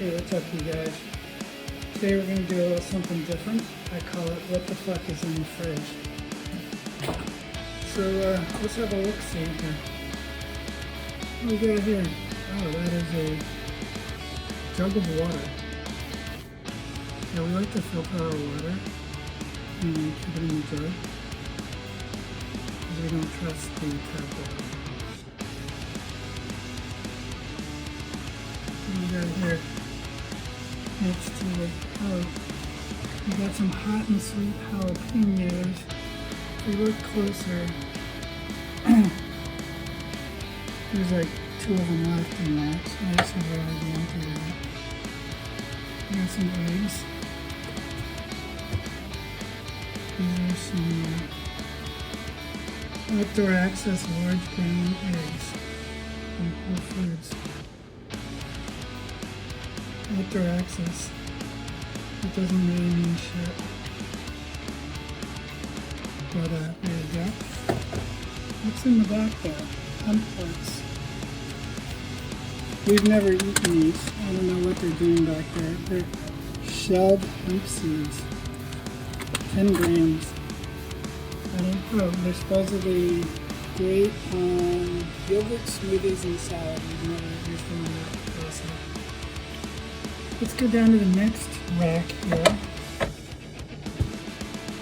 Hey, what's up, you guys? Today we're going to do a little something different. I call it What the Fuck is in the Fridge. So let's have a look-see here. What do we got here? Oh, that is a jug of water. Yeah, we like to filter our water and keep it in the jug because we don't trust the tap water. What do we got here? Next to it, oh, we got some hot and sweet jalapenos. If we look closer, there's like 2 of them left in that, so that's a really the empty that. We got some eggs. These are some outdoor access large grain eggs from Whole Foods. Outdoor access. It doesn't really mean shit. But there you go. What's in the back there? Pumpkins. We've never eaten these. I don't know what they're doing back there. They're shelled hemp seeds. 10 grams. I don't know. They're supposedly great on yogurt, smoothies, and salad. We've never used them in that recipe. Let's go down to the next rack here.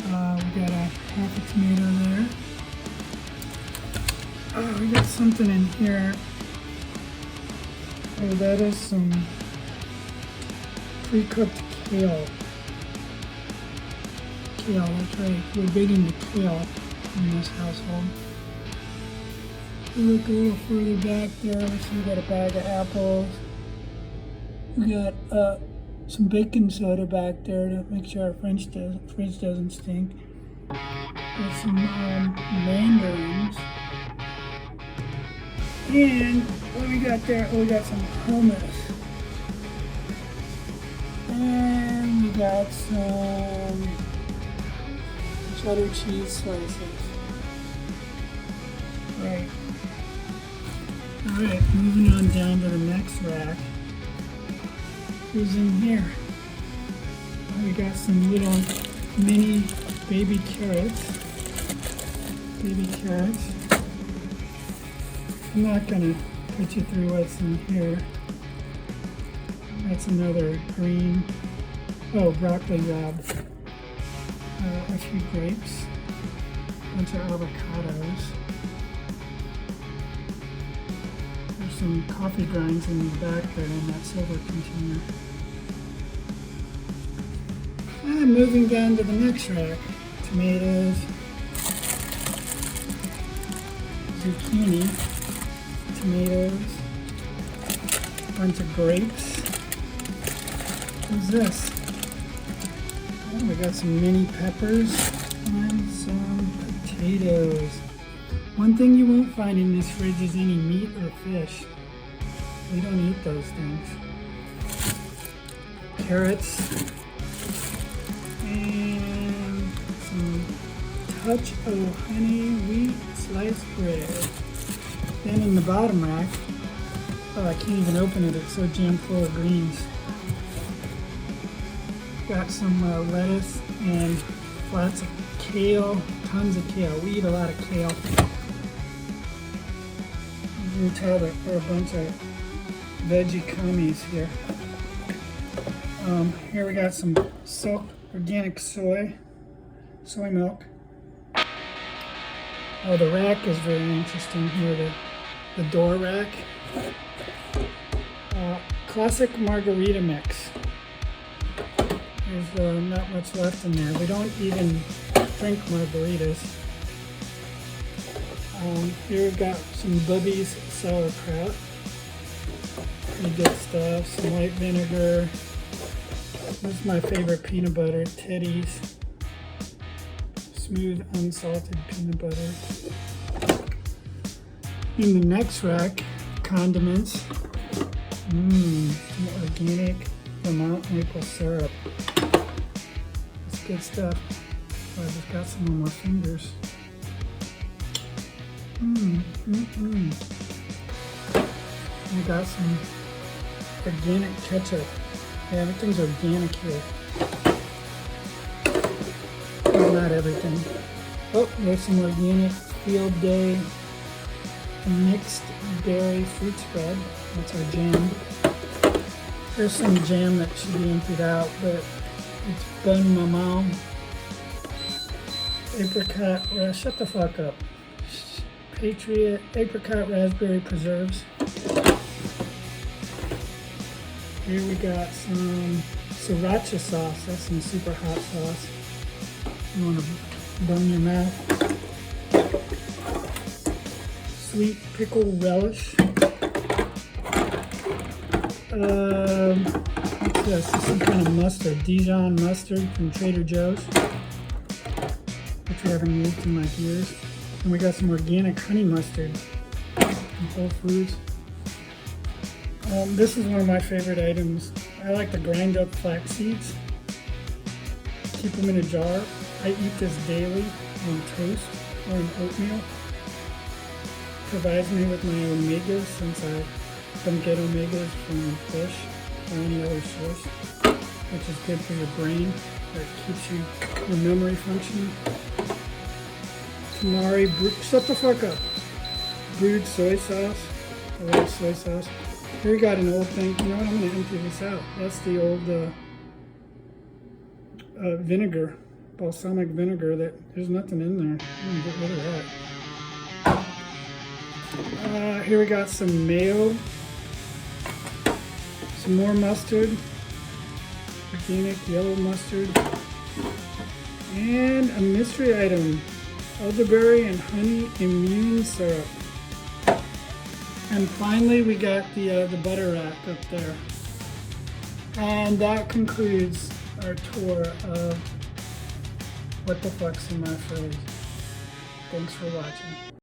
We got a half a tomato there. Oh, we got something in here. Oh, that is some pre-cooked kale. Kale, that's right. We're big into kale in this household. We look a little further back there. We got a bag of apples. We got some baking soda back there to make sure our fridge doesn't stink. There's some mandarins. And what do we got there? Oh, we got some hummus. And we got some cheddar cheese slices. Right. Alright, moving on down to the next rack. Who's in here? We got some little mini baby carrots. I'm not gonna put you through what's in here. That's another green, broccoli rabe. A few grapes, a bunch of avocados. There's some coffee grinds in the back there in that silver container. And moving down to the next rack, tomatoes, zucchini, tomatoes, a bunch of grapes. What's this? Oh, we got some mini peppers and some potatoes. One thing you won't find in this fridge is any meat or fish. We don't eat those things. Carrots and some touch of honey wheat sliced bread. Then in the bottom rack, I can't even open it, it's so jammed full of greens. Got some lettuce and lots of kale, tons of kale. We eat a lot of kale. You can tell that we're a bunch of veggie commies here. Here we got some organic soy milk. Oh, the rack is very interesting here, the door rack. Classic margarita mix. There's not much left in there. We don't even drink margaritas. Here we've got some Bubby's sauerkraut. Pretty good stuff. Some white vinegar. This is my favorite peanut butter, Teddy's. Smooth, unsalted peanut butter. In the next rack, condiments. Some organic Vermont maple syrup. That's good stuff. Oh, I just got some on my fingers. I got some organic ketchup. Yeah, everything's organic here. Well, not everything. Oh, there's some organic Field Day mixed berry fruit spread. That's our jam. There's some jam that should be emptied out, but it's bun mama. Apricot, shut the fuck up. Patriot, apricot raspberry preserves. Here we got some sriracha sauce. That's some super hot sauce. You want to burn your mouth. Sweet pickle relish. What's this? This is some kind of mustard. Dijon mustard from Trader Joe's, which we haven't used in like years. And we got some organic honey mustard from Whole Foods. This is one of my favorite items. I like to grind up flax seeds, keep them in a jar. I eat this daily on toast or in oatmeal. Provides me with my omegas since I don't get omegas from fish or any other source, which is good for your brain. It keeps your memory functioning. Tamari, shut the fuck up. Brewed soy sauce. I love soy sauce. Here we got an old thing. You know what? I'm going to empty this out. That's the old vinegar, balsamic vinegar. There's nothing in there. I'm going to get rid of that. Here we got some mayo, some more mustard, organic yellow mustard, and a mystery item, elderberry and honey immune syrup. And finally we got the butter rack up there. And that concludes our tour of what the fuck's in my fridge. Thanks for watching.